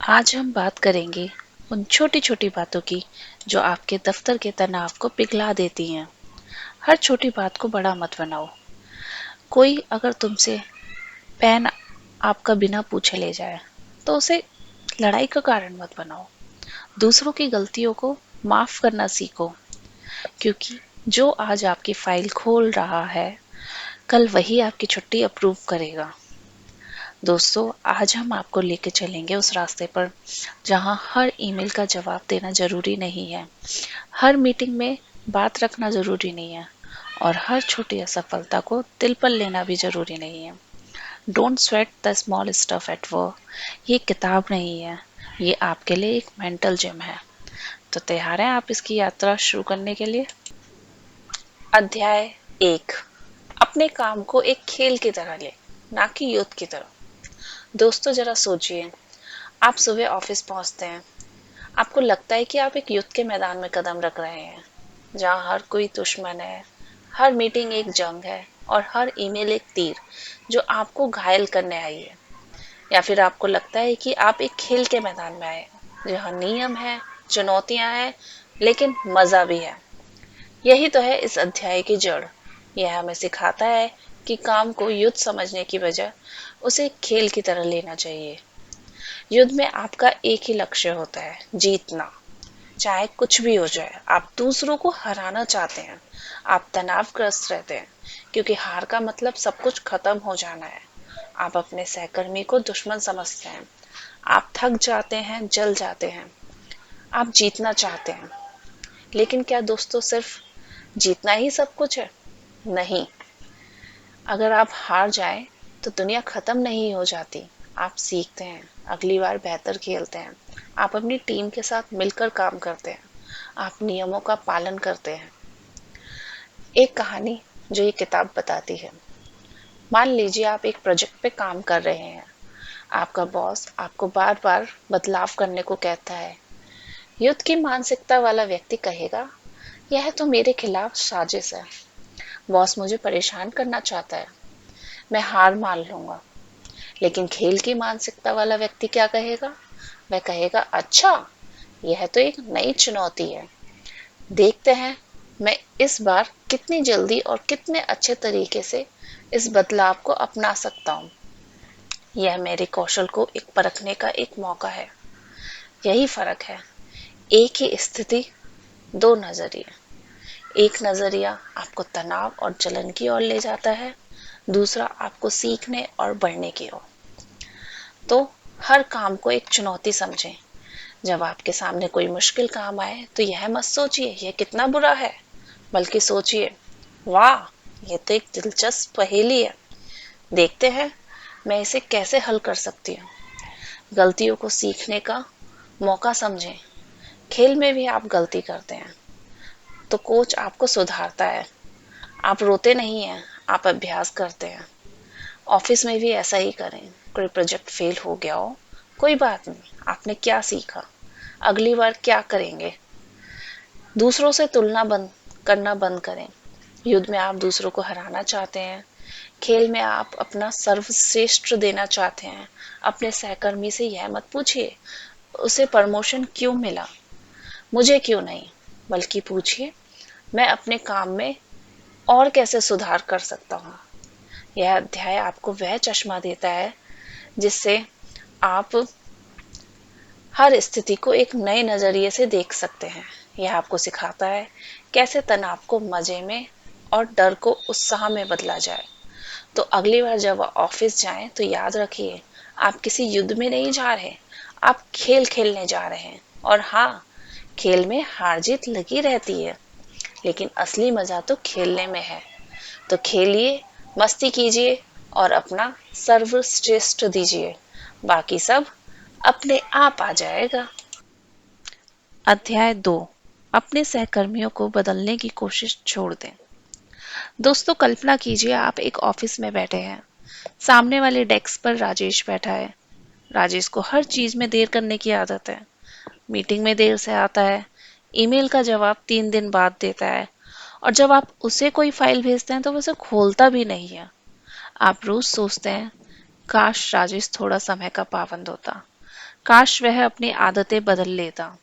आज हम बात करेंगे उन छोटी छोटी बातों की जो आपके दफ्तर के तनाव को पिघला देती हैं। हर छोटी बात को बड़ा मत बनाओ। कोई अगर तुमसे पेन आपका बिना पूछे ले जाए तो उसे लड़ाई का कारण मत बनाओ। दूसरों की गलतियों को माफ करना सीखो, क्योंकि जो आज आपकी फाइल खोल रहा है कल वही आपकी छुट्टी अप्रूव करेगा। दोस्तों, आज हम आपको लेके चलेंगे उस रास्ते पर जहां हर ईमेल का जवाब देना जरूरी नहीं है, हर मीटिंग में बात रखना जरूरी नहीं है और हर छोटी असफलता को दिल पर लेना भी जरूरी नहीं है। Don't sweat the small stuff at work ये किताब नहीं है, ये आपके लिए एक मेंटल जिम है। तो तैयार हैं आप इसकी यात्रा शुरू करने के लिए? अध्याय 1। अपने काम को एक खेल की तरह ले, ना कि युद्ध की तरह। दोस्तों, जरा सोचिए, आप सुबह ऑफिस पहुंचते हैं। आपको लगता है कि आप एक युद्ध के मैदान में कदम रख रहे हैं, जहां हर कोई दुश्मन है, हर मीटिंग एक जंग है और हर ईमेल एक तीर जो आपको घायल करने आई है। या फिर आपको लगता है कि आप एक खेल के मैदान में आए हैं, जहां नियम है, चुनौतियां हैं, लेकिन मजा भी है। यही तो है इस अध्याय की जड़। यह हमें सिखाता है कि काम को युद्ध समझने की बजाय उसे एक खेल की तरह लेना चाहिए। युद्ध में आपका एक ही लक्ष्य होता है, जीतना। चाहे कुछ भी हो जाए, आप दूसरों को हराना चाहते हैं। आप तनावग्रस्त रहते हैं क्योंकि हार का मतलब सब कुछ खत्म हो जाना है। आप अपने सहकर्मी को दुश्मन समझते हैं। आप थक जाते हैं, जल जाते हैं। आप जीतना चाहते हैं। लेकिन क्या दोस्तों, सिर्फ जीतना ही सब कुछ है? नहीं। अगर आप हार जाएं तो दुनिया खत्म नहीं हो जाती। आप सीखते हैं, अगली बार बेहतर खेलते हैं। आप अपनी टीम के साथ मिलकर काम करते हैं। आप नियमों का पालन करते हैं। एक कहानी जो ये किताब बताती है। मान लीजिए आप एक प्रोजेक्ट पे काम कर रहे हैं। आपका बॉस आपको बार बार बदलाव करने को कहता है। युद्ध की मानसिकता वाला व्यक्ति कहेगा, यह तो मेरे खिलाफ साजिश है। बॉस मुझे परेशान करना चाहता है, मैं हार मान लूंगा। लेकिन खेल की मानसिकता वाला व्यक्ति क्या कहेगा? वह कहेगा, अच्छा, यह तो एक नई चुनौती है। देखते हैं मैं इस बार कितनी जल्दी और कितने अच्छे तरीके से इस बदलाव को अपना सकता हूँ। यह मेरे कौशल को एक परखने का एक मौका है। यही फर्क है। एक ही स्थिति, दो नजरिए। एक नजरिया आपको तनाव और जलन की ओर ले जाता है, दूसरा आपको सीखने और बढ़ने की ओर। तो हर काम को एक चुनौती समझें। जब आपके सामने कोई मुश्किल काम आए तो यह मत सोचिए यह कितना बुरा है, बल्कि सोचिए, वाह, ये तो एक दिलचस्प पहेली है। देखते हैं मैं इसे कैसे हल कर सकती हूँ। गलतियों को सीखने का मौका समझें। खेल में भी आप गलती करते हैं तो कोच आपको सुधारता है। आप रोते नहीं हैं, आप अभ्यास करते हैं। ऑफिस में भी ऐसा ही करें। कोई प्रोजेक्ट फेल हो गया हो, कोई बात नहीं, आपने क्या सीखा, अगली बार क्या करेंगे। दूसरों से तुलना बंद करना बंद करें। युद्ध में आप दूसरों को हराना चाहते हैं, खेल में आप अपना सर्वश्रेष्ठ देना चाहते हैं। अपने सहकर्मी से यह मत पूछिए, उसे प्रमोशन क्यों मिला, मुझे क्यों नहीं, बल्कि पूछिए, मैं अपने काम में और कैसे सुधार कर सकता हूँ। यह अध्याय आपको वह चश्मा देता है जिससे आप हर स्थिति को एक नए नजरिए से देख सकते हैं। यह आपको सिखाता है कैसे तनाव को मजे में और डर को उत्साह में बदला जाए। तो अगली बार जब ऑफिस जाएं तो याद रखिए, आप किसी युद्ध में नहीं जा रहे, आप खेल खेलने जा रहे हैं। और हाँ, खेल में हार जीत लगी रहती है, लेकिन असली मजा तो खेलने में है। तो खेलिए, मस्ती कीजिए और अपना सर्वश्रेष्ठ दीजिए। बाकी सब अपने आप आ जाएगा। अध्याय 2। अपने सहकर्मियों को बदलने की कोशिश छोड़ दें। दोस्तों, कल्पना कीजिए आप एक ऑफिस में बैठे हैं। सामने वाले डेस्क पर राजेश बैठा है। राजेश को हर चीज में देर करने की आदत है। मीटिंग में देर से आता है, ईमेल का जवाब 3 दिन बाद देता है और जब आप उसे कोई फाइल भेजते हैं तो वो उसे खोलता भी नहीं है। आप रोज सोचते हैं, काश राजेश थोड़ा समय का पाबंद होता, काश वह अपनी आदतें बदल लेता।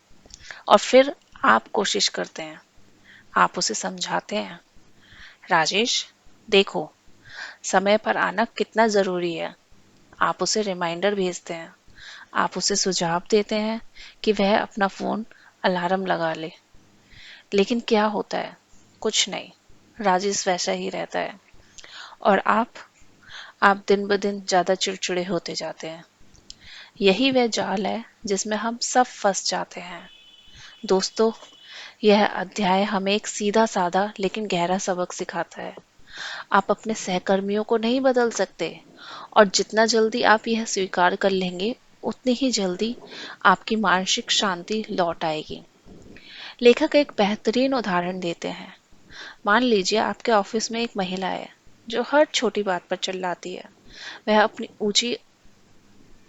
और फिर आप कोशिश करते हैं, आप उसे समझाते हैं, राजेश देखो, समय पर आना कितना जरूरी है। आप उसे रिमाइंडर भेजते हैं, आप उसे सुझाव देते हैं कि वह अपना फोन अलार्म लगा ले। लेकिन क्या होता है? कुछ नहीं, राजेश वैसा ही रहता है। और आप दिन ब दिन ज्यादा चिड़चिड़े होते जाते हैं। यही वह जाल है जिसमें हम सब फंस जाते हैं। दोस्तों, यह अध्याय हमें एक सीधा साधा लेकिन गहरा सबक सिखाता है। आप अपने सहकर्मियों को नहीं बदल सकते, और जितना जल्दी आप यह स्वीकार कर लेंगे, उतनी ही जल्दी आपकी मानसिक शांति लौट आएगी। लेखक एक बेहतरीन उदाहरण देते हैं। मान लीजिए आपके ऑफिस में एक महिला है जो हर छोटी बात पर चिल्लाती है। वह अपनी ऊंची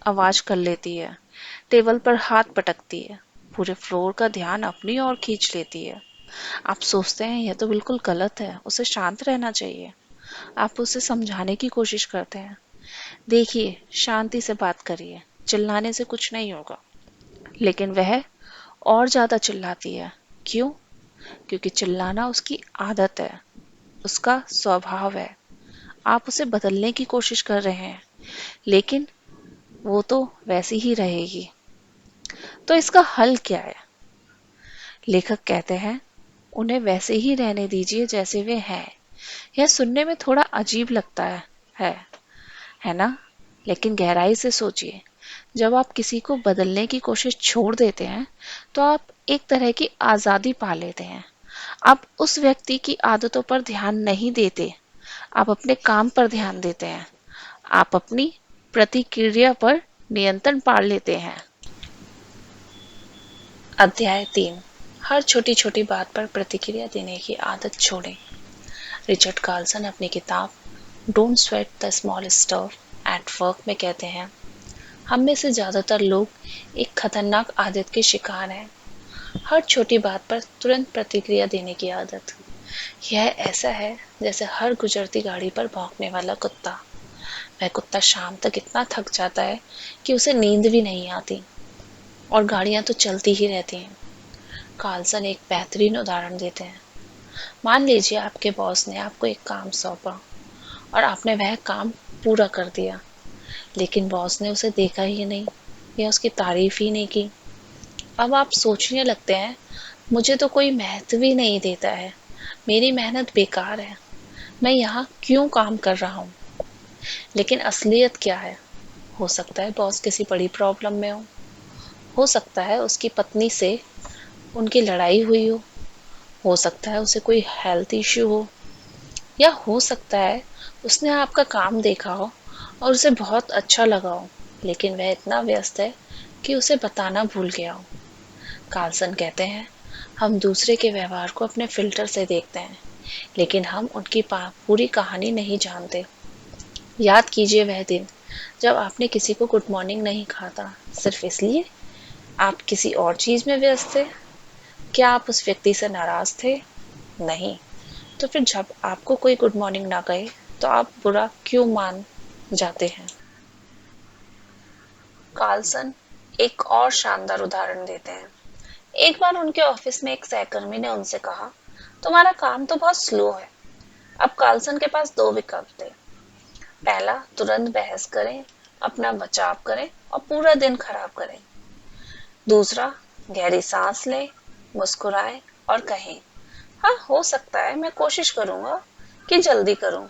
आवाज कर लेती है, टेबल पर हाथ पटकती है, पूरे फ्लोर का ध्यान अपनी ओर खींच लेती है। आप सोचते हैं यह तो बिल्कुल गलत है, उसे शांत रहना चाहिए। आप उसे समझाने की कोशिश करते हैं, देखिए शांति से बात करिए, चिल्लाने से कुछ नहीं होगा। लेकिन वह और ज्यादा चिल्लाती है। क्यों? क्योंकि चिल्लाना उसकी आदत है, उसका स्वभाव है। आप उसे बदलने की कोशिश कर रहे हैं, लेकिन वो तो वैसी ही रहेगी। तो इसका हल क्या है? लेखक कहते हैं, उन्हें वैसे ही रहने दीजिए जैसे वे हैं। यह सुनने में थोड़ा अजीब लगता है, है ना? लेकिन गहराई से सोचिए, जब आप किसी को बदलने की कोशिश छोड़ देते हैं, तो आप एक तरह की आजादी पा लेते हैं। आप उस व्यक्ति की आदतों पर ध्यान नहीं देते, आप अपने काम पर ध्यान देते हैं। आप अपनी प्रतिक्रिया पर नियंत्रण पा लेते हैं। अध्याय 3, हर छोटी छोटी बात पर प्रतिक्रिया देने की आदत छोड़ें। रिचर्ड कार्लसन अपनी किताब don't sweat the small stuff at work में कहते हैं, हम में से ज्यादातर लोग एक खतरनाक आदत के शिकार हैं, हर छोटी बात पर तुरंत प्रतिक्रिया देने की आदत। यह ऐसा है जैसे हर गुजरती गाड़ी पर भौंकने वाला कुत्ता। वह कुत्ता शाम तक इतना थक जाता है कि उसे नींद भी नहीं आती, और गाड़ियां तो चलती ही रहती हैं। कार्लसन एक बेहतरीन उदाहरण देते हैं। मान लीजिए आपके बॉस ने आपको एक काम सौंपा और आपने वह काम पूरा कर दिया, लेकिन बॉस ने उसे देखा ही नहीं या उसकी तारीफ ही नहीं की। अब आप सोचने लगते हैं, मुझे तो कोई महत्व ही नहीं देता है, मेरी मेहनत बेकार है, मैं यहाँ क्यों काम कर रहा हूँ। लेकिन असलियत क्या है? हो सकता है बॉस किसी बड़ी प्रॉब्लम में हो सकता है उसकी पत्नी से उनकी लड़ाई हुई हो सकता है उसे कोई हेल्थ इश्यू हो, या हो सकता है उसने आपका काम देखा हो और उसे बहुत अच्छा लगा हो, लेकिन वह इतना व्यस्त है कि उसे बताना भूल गया हो। कार्लसन कहते हैं, हम दूसरे के व्यवहार को अपने फिल्टर से देखते हैं, लेकिन हम उनकी पूरी कहानी नहीं जानते। याद कीजिए वह दिन जब आपने किसी को गुड मॉर्निंग नहीं कहा था, सिर्फ इसलिए आप किसी और चीज में व्यस्त थे। क्या आप उस व्यक्ति से नाराज थे? नहीं। तो फिर जब आपको कोई गुड मॉर्निंग ना कहे तो आप बुरा क्यों मान जाते हैं? कार्लसन एक और शानदार उदाहरण देते हैं। एक बार उनके ऑफिस में एक सहकर्मी ने उनसे कहा, तुम्हारा काम तो बहुत स्लो है। अब कार्लसन के पास दो विकल्प थे। पहला, तुरंत बहस करें, अपना बचाव करें और पूरा दिन खराब करें। दूसरा, गहरी सांस लें, मुस्कुराएं और कहें, हाँ हो सकता है, मैं कोशिश करूंगा कि जल्दी करूं।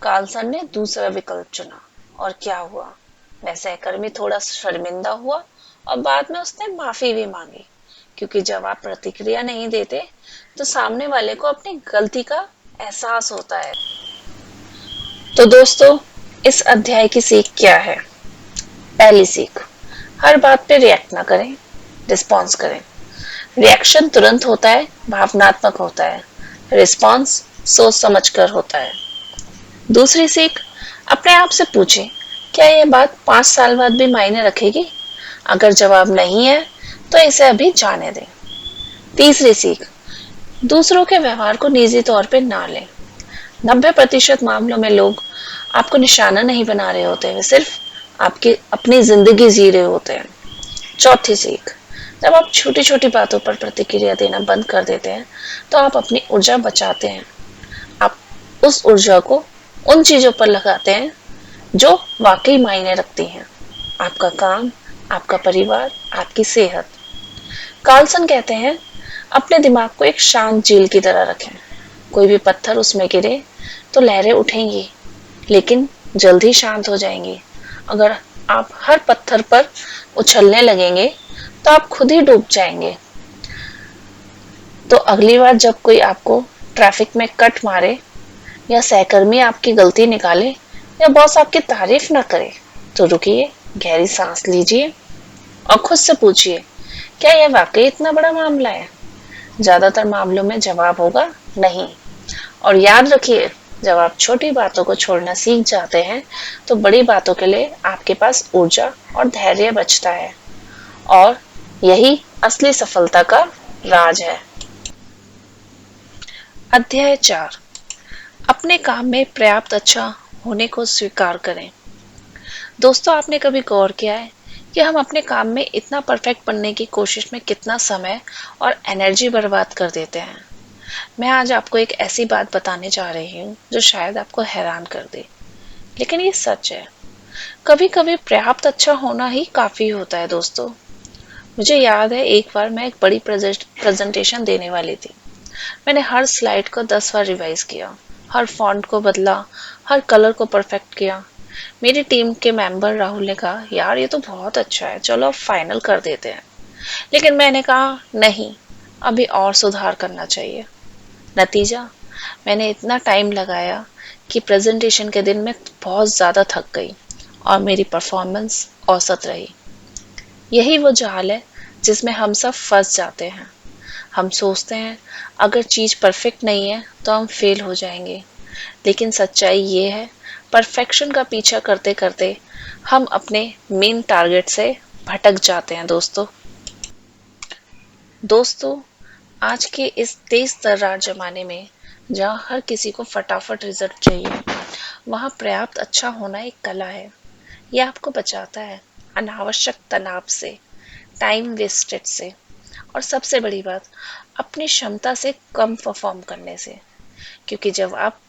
कार्लसन ने दूसरा विकल्प चुना, और क्या हुआ? वह सहकर्मी थोड़ा शर्मिंदा हुआ और बाद में उसने माफी भी मांगी, क्योंकि जब आप प्रतिक्रिया नहीं देते तो सामने वाले को अपनी गलती का एहसास होता है। तो दोस्तों, इस अध्याय की सीख क्या है? पहली सीख, हर बात पे रिएक्ट ना करें, रिस्पॉन्स करें। रिएक्शन तुरंत होता है, भावनात्मक होता है। रिस्पॉन्स सोच समझ कर होता है। दूसरी सीख, अपने आप से पूछें, क्या यह बात 5 साल बाद भी मायने रखेगी? अगर जवाब नहीं है तो इसे अभी जाने दें। तीसरी सीख, दूसरों के व्यवहार को निजी तौर पे ना लें। 90% मामलों में लोग आपको निशाना नहीं बना रहे होते, वे सिर्फ आपकी अपनी जिंदगी जी रहे होते हैं। चौथी सीख, जब आप छोटी छोटी बातों पर प्रतिक्रिया देना बंद कर देते हैं तो आप अपनी ऊर्जा बचाते हैं। आप उस ऊर्जा को उन चीजों पर लगाते हैं जो वाकई मायने रखती हैं। आपका काम, आपका परिवार, आपकी सेहत। कार्लसन कहते हैं, अपने दिमाग को एक शांत झील की तरह रखें। कोई भी पत्थर उसमें गिरे तो लहरें उठेंगी, लेकिन जल्द ही शांत हो जाएंगी। अगर आप हर पत्थर पर उछलने लगेंगे तो आप खुद ही डूब जाएंगे। तो अगली बार जब कोई आपको ट्रैफिक में कट मारे, या सहकर्मी आपकी गलती निकाले, या बॉस आपकी तारीफ ना करे, तो रुकिए, गहरी सांस लीजिए और खुद से पूछिए, क्या यह वाकई इतना बड़ा मामला है? ज्यादातर मामलों में जवाब होगा नहीं। और याद रखिए, जब आप छोटी बातों को छोड़ना सीख जाते हैं तो बड़ी बातों के लिए आपके पास ऊर्जा और धैर्य बचता है। और यही असली सफलता का राज है। अध्याय 4, अपने काम में पर्याप्त अच्छा होने को स्वीकार करें। दोस्तों, आपने कभी गौर किया है कि हम अपने काम में इतना परफेक्ट बनने की कोशिश में कितना समय और एनर्जी बर्बाद कर देते हैं? मैं आज आपको एक ऐसी बात बताने जा रही हूँ जो शायद आपको हैरान कर दे, लेकिन ये सच है। कभी कभी पर्याप्त अच्छा होना ही काफी होता है दोस्तों। मुझे याद है, एक बार मैं एक बड़ी प्रेजेंटेशन देने वाली थी। मैंने हर स्लाइड को 10 बार रिवाइज किया, हर फॉन्ट को बदला, हर कलर को परफेक्ट किया। मेरी टीम के मेंबर राहुल ने कहा, यार ये तो बहुत अच्छा है, चलो अब फाइनल कर देते हैं। लेकिन मैंने कहा, नहीं, अभी और सुधार करना चाहिए। नतीजा, मैंने इतना टाइम लगाया कि प्रेजेंटेशन के दिन मैं बहुत ज़्यादा थक गई और मेरी परफॉर्मेंस औसत रही। यही वो जाल है जिसमें हम सब फंस जाते हैं। हम सोचते हैं अगर चीज़ परफेक्ट नहीं है तो हम फेल हो जाएंगे, लेकिन सच्चाई ये है, परफेक्शन का पीछा करते करते हम अपने मेन टारगेट से भटक जाते हैं दोस्तों। दोस्तों, आज के इस तेज तर्रार जमाने में जहाँ हर किसी को फटाफट रिजल्ट चाहिए, वहाँ पर्याप्त अच्छा होना एक कला है। यह आपको बचाता है अनावश्यक तनाव से, टाइम वेस्टेड से, और सबसे बड़ी बात, अपनी क्षमता से कम परफॉर्म करने से। क्योंकि जब आप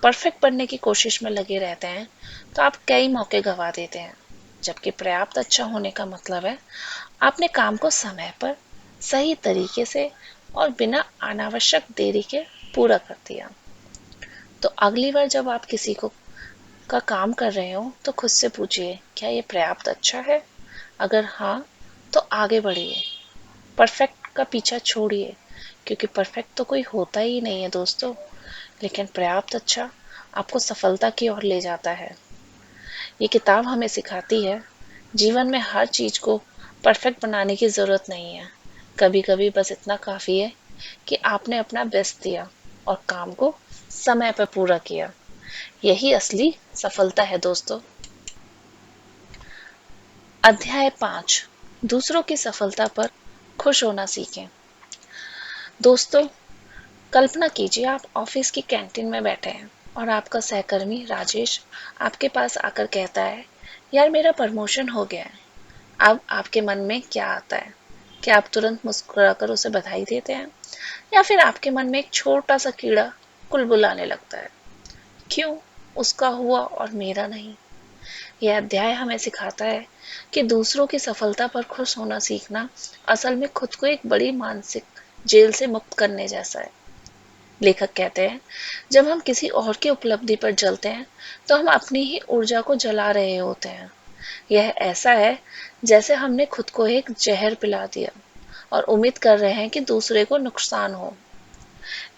परफेक्ट बनने की कोशिश में लगे रहते हैं तो आप कई मौके गंवा देते हैं। जबकि पर्याप्त अच्छा होने का मतलब है आपने काम को समय पर, सही तरीके से और बिना अनावश्यक देरी के पूरा कर दिया। तो अगली बार जब आप किसी को का काम कर रहे हो तो खुद से पूछिए, क्या ये पर्याप्त अच्छा है? अगर हाँ, तो आगे बढ़िए। परफेक्ट का पीछा छोड़िए, क्योंकि परफेक्ट तो कोई होता ही नहीं है दोस्तों। लेकिन पर्याप्त अच्छा आपको सफलता की ओर ले जाता है। ये किताब हमें सिखाती है, जीवन में हर चीज को परफेक्ट बनाने की जरूरत नहीं है। कभी कभी बस इतना काफी है कि आपने अपना बेस्ट दिया और काम को समय पर पूरा किया। यही असली सफलता है दोस्तों। अध्याय 5, दूसरों की सफलता पर खुश होना सीखें। दोस्तों, कल्पना कीजिए आप ऑफिस की कैंटीन में बैठे हैं और आपका सहकर्मी राजेश आपके पास आकर कहता है, यार मेरा प्रमोशन हो गया है। अब आपके मन में क्या आता है? क्या आप तुरंत मुस्कुराकर उसे बधाई देते हैं, या फिर आपके मन में एक छोटा सा कीड़ा कुलबुलाने लगता है, क्यों उसका हुआ और मेरा नहीं? यह अध्याय हमें सिखाता है कि दूसरों की सफलता पर खुश होना सीखना असल में खुद को एक बड़ी मानसिक जेल से मुक्त करने जैसा है। लेखक कहते हैं, जब हम किसी और की उपलब्धि पर जलते हैं तो हम अपनी ही ऊर्जा को जला रहे होते हैं। यह ऐसा है जैसे हमने खुद को एक जहर पिला दिया और उम्मीद कर रहे हैं कि दूसरे को नुकसान हो।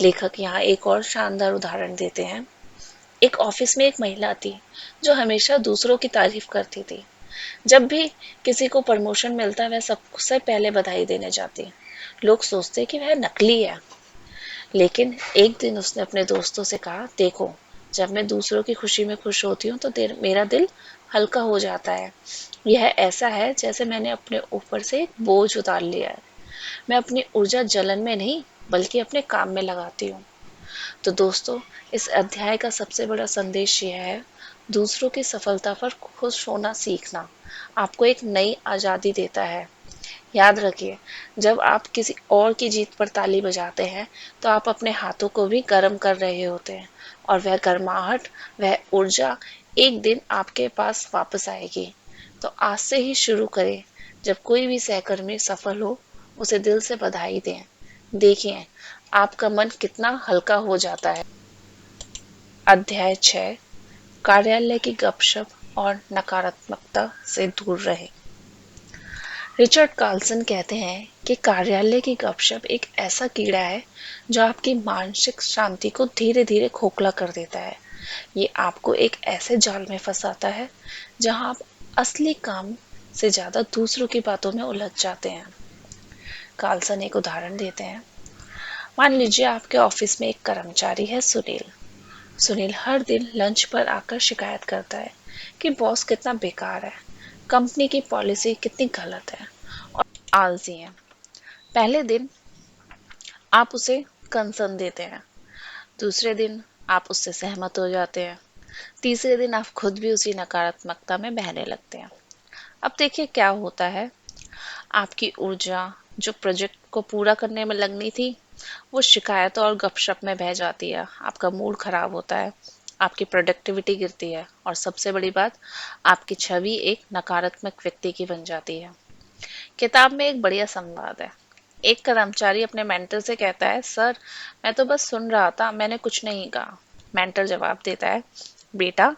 लेखक यहाँ एक और शानदार उदाहरण देते हैं। एक ऑफिस में एक महिला थी जो हमेशा दूसरों की तारीफ करती थी। जब भी किसी को प्रमोशन मिलता वह सबसे पहले बधाई देने जाती। लोग सोचते कि वह नकली है। लेकिन एक दिन उसने अपने दोस्तों से कहा, देखो, जब मैं दूसरों की खुशी में खुश होती हूँ तो मेरा दिल हल्का हो जाता है। यह ऐसा है जैसे मैंने अपने ऊपर से एक बोझ उतार लिया है। मैं अपनी ऊर्जा जलन में नहीं, बल्कि अपने काम में लगाती हूँ। तो दोस्तों, इस अध्याय का सबसे बड़ा संदेश यह है, दूसरों की सफलता पर खुश होना सीखना आपको एक नई आज़ादी देता है। याद रखिए, जब आप किसी और की जीत पर ताली बजाते हैं, तो आप अपने हाथों को भी गर्म कर रहे होते हैं और वह गर्माहट, वह ऊर्जा एक दिन आपके पास वापस आएगी। तो आज से ही शुरू करें। जब कोई भी सहकर्मी सफल हो, उसे दिल से बधाई दें। देखिए, आपका मन कितना हल्का हो जाता है। अध्याय 6, कार्यालय की गपशप और नकारात्मकता से दूर रहें। रिचर्ड कार्लसन कहते हैं कि कार्यालय की गपशप एक ऐसा कीड़ा है जो आपकी मानसिक शांति को धीरे धीरे खोखला कर देता है। ये आपको एक ऐसे जाल में फंसाता है जहां आप असली काम से ज्यादा दूसरों की बातों में उलझ जाते हैं। कार्लसन एक उदाहरण देते हैं। मान लीजिए आपके ऑफिस में एक कर्मचारी है, सुनील। सुनील हर दिन लंच पर आकर शिकायत करता है कि बॉस कितना बेकार है, कंपनी की पॉलिसी कितनी गलत है और आलसी है। पहले दिन आप उसे कंसर्न देते हैं, दूसरे दिन आप उससे सहमत हो जाते हैं, तीसरे दिन आप खुद भी उसी नकारात्मकता में बहने लगते हैं। अब देखिए क्या होता है। आपकी ऊर्जा जो प्रोजेक्ट को पूरा करने में लगनी थी, वो शिकायतों और गपशप में बह जाती है। आपका मूड खराब होता है, आपकी प्रोडक्टिविटी गिरती है और सबसे बड़ी बात, आपकी छवि एक नकारात्मक व्यक्ति की बन जाती है। किताब में एक बढ़िया संवाद है। एक कर्मचारी अपने मेंटर से कहता है, सर, मैं तो बस सुन रहा था, मैंने कुछ नहीं कहा। मेंटर जवाब देता है, बेटा,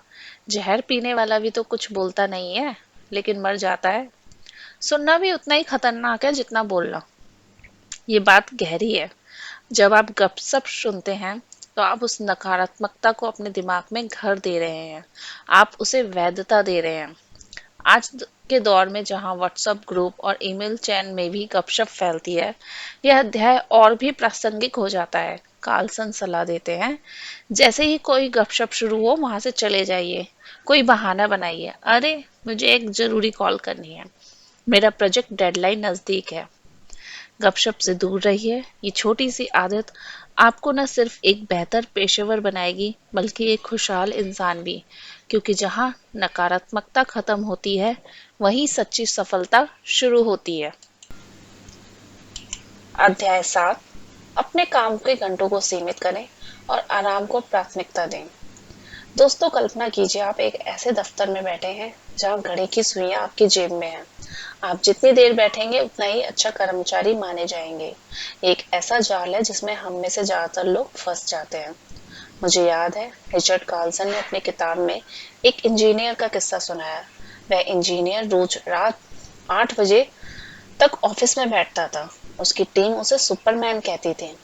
जहर पीने वाला भी तो कुछ बोलता नहीं है, लेकिन मर जाता है। सुनना भी उतना ही खतरनाक है जितना बोलना। ये बात गहरी है। जब आप गपशप सुनते हैं, तो आप उस नकारात्मकता को अपने दिमाग में घर दे रहे हैं, आप उसे वैधता दे रहे हैं। आज के दौर में जहां व्हाट्सएप ग्रुप और ईमेल चैन में भी गपशप फैलती है, यह अध्याय और भी प्रासंगिक हो जाता है। कार्लसन सलाह देते हैं, जैसे ही कोई गपशप शुरू हो, वहां से चले जाइए। कोई बहाना बनाइए, अरे मुझे एक जरूरी कॉल करनी है, मेरा प्रोजेक्ट डेडलाइन नजदीक है। गपशप से दूर रहिए। ये छोटी सी आदत आपको न सिर्फ एक बेहतर पेशेवर बनाएगी, बल्कि एक खुशहाल इंसान भी, क्योंकि जहां नकारात्मकता खत्म होती है, वहीं सच्ची सफलता शुरू होती है। अध्याय 7, अपने काम के घंटों को सीमित करें और आराम को प्राथमिकता दें। दोस्तों, कल्पना कीजिए आप एक ऐसे दफ्तर में बैठे हैं जहां घड़ी की सुइयां आपकी जेब में है। आप जितनी देर बैठेंगे उतना ही अच्छा कर्मचारी माने जाएंगे। एक ऐसा जाल है जिसमें हम में से ज्यादातर लोग फंस जाते हैं। मुझे याद है, रिचर्ड कार्लसन ने अपनी किताब में एक इंजीनियर का किस्सा सुनाया। वह इंजीनियर रोज रात 8 बजे तक ऑफिस में बैठता था। उसकी टीम उसे सुपरमैन कहती थी।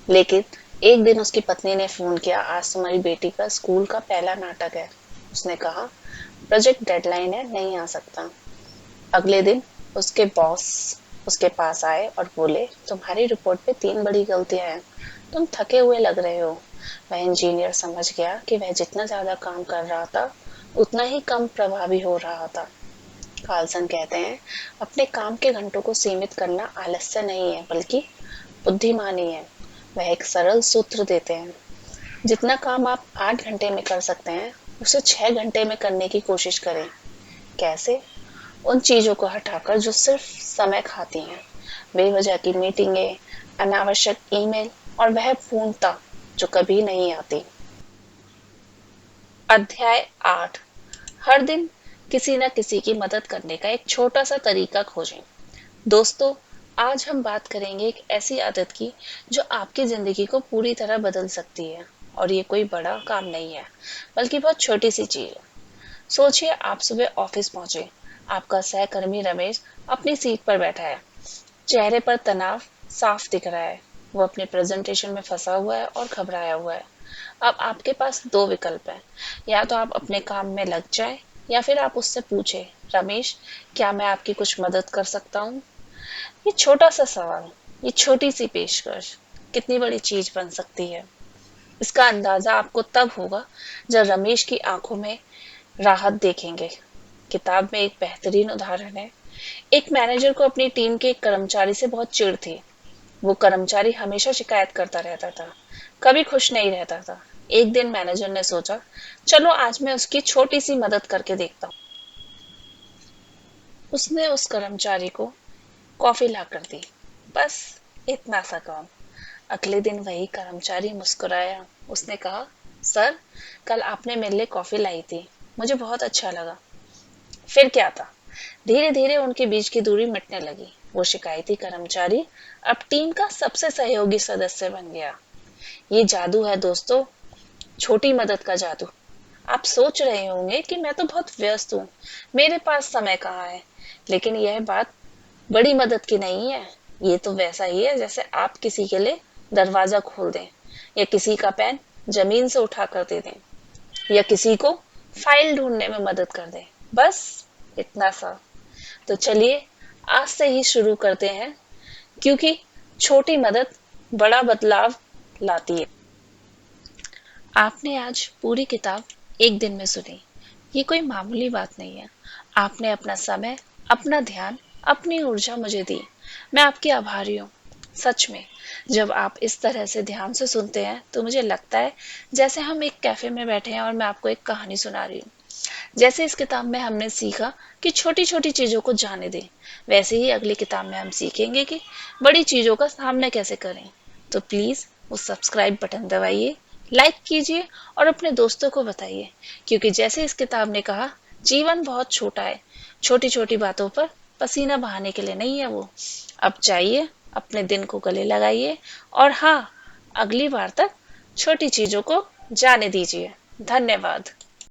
लेकिन एक दिन उसकी पत्नी ने फोन किया, आज तुम्हारी बेटी का स्कूल का पहला नाटक है। उसने कहा, प्रोजेक्ट डेडलाइन है, नहीं आ सकता। अगले दिन उसके बॉस उसके पास आए और बोले, तुम्हारी रिपोर्ट पे 3 बड़ी गलतियां हैं, तुम थके हुए लग रहे हो। वह इंजीनियर समझ गया कि वह जितना ज्यादा काम कर रहा था, उतना ही कम प्रभावी हो रहा था। कार्लसन कहते हैं, अपने काम के घंटों को सीमित करना आलस्य नहीं है, बल्कि बुद्धिमानी है। वह एक सरल सूत्र देते हैं, जितना काम आप 8 घंटे में कर सकते हैं, उसे 6 घंटे में करने की कोशिश करें। कैसे? उन चीजों को हटाकर जो सिर्फ समय खाती हैं, बेवजह की मीटिंगें, अनावश्यक ईमेल और वह पूर्णता जो कभी नहीं आती। अध्याय 8, हर दिन किसी न किसी की मदद करने का एक छोटा सा तरीका खोजें। दोस्तों, आज हम बात करेंगे एक ऐसी आदत की जो आपकी जिंदगी को पूरी तरह बदल सकती है। और ये कोई बड़ा काम नहीं है, बल्कि बहुत छोटी सी चीज है। सोचिए, आप सुबह ऑफिस पहुंचे। आपका सहकर्मी रमेश अपनी सीट पर बैठा है। चेहरे पर तनाव साफ दिख रहा है। वो अपने प्रेजेंटेशन में फंसा हुआ है और घबराया हुआ है। अब आपके पास दो विकल्प हैं। या तो आप अपने काम में लग जाएं, या फिर आप उससे पूछे, रमेश, क्या मैं आपकी कुछ मदद कर सकता हूँ? ये छोटा सा सवाल, ये छोटी सी पेशकश कितनी बड़ी चीज बन सकती है। इसका अंदाजा आपको तब होगा जब रमेश की आंखों में राहत देखेंगे। किताब में एक बेहतरीन उदाहरण है। एक मैनेजर को अपनी टीम के एक कर्मचारी से बहुत चिढ़ थी। वो कर्मचारी हमेशा शिकायत करता रहता था, कभी खुश नहीं रहता था। एक दिन मैनेजर ने सोचा, चलो आज मैं उसकी छोटी सी मदद करके देखता हूँ। उसने उस कर्मचारी को कॉफी ला कर दी। बस इतना सा काम। अगले दिन वही कर्मचारी मुस्कुराया। उसने कहा, सर, कल आपने मेरे लिए कॉफी लाई थी, मुझे बहुत अच्छा लगा। फिर क्या था? धीरे धीरे उनके बीच की दूरी मिटने लगी। वो शिकायती कर्मचारी अब टीम का सबसे सहयोगी सदस्य बन गया। ये जादू है दोस्तों, छोटी मदद का जादू। आप सोच रहे होंगे कि मैं तो बहुत व्यस्त हूँ, मेरे पास समय कहाँ है। लेकिन यह बात बड़ी मदद की नहीं है। ये तो वैसा ही है जैसे आप किसी के लिए दरवाजा खोल दें, या किसी का पेन जमीन से उठा कर दे दें, या किसी को फाइल ढूंढने में मदद कर दें। बस इतना सा। तो चलिए आज से ही शुरू करते हैं, क्योंकि छोटी मदद बड़ा बदलाव लाती है। आपने आज पूरी किताब एक दिन में सुनी। ये कोई मामूली बात नहीं है। आपने अपना समय, अपना ध्यान, अपनी ऊर्जा मुझे दी। मैं आपकी आभारी हूँ। सच में, जब आप इस तरह से ध्यान से सुनते हैं तो मुझे लगता है जैसे हम एक कैफे में बैठे हैं और मैं आपको एक कहानी सुना रही हूँ। जैसे इस किताब में हमने सीखा कि छोटी छोटी चीजों को जाने दें, वैसे ही अगली किताब में हम सीखेंगे कि बड़ी चीजों का सामना कैसे करें। तो प्लीज उस सब्सक्राइब बटन दबाइए, लाइक कीजिए और अपने दोस्तों को बताइए, क्योंकि जैसे इस किताब ने कहा, जीवन बहुत छोटा है, छोटी छोटी बातों पर पसीना बहाने के लिए नहीं है वो। अब जाइए, अपने दिन को गले लगाइए, और हाँ, अगली बार तक छोटी चीजों को जाने दीजिए। धन्यवाद।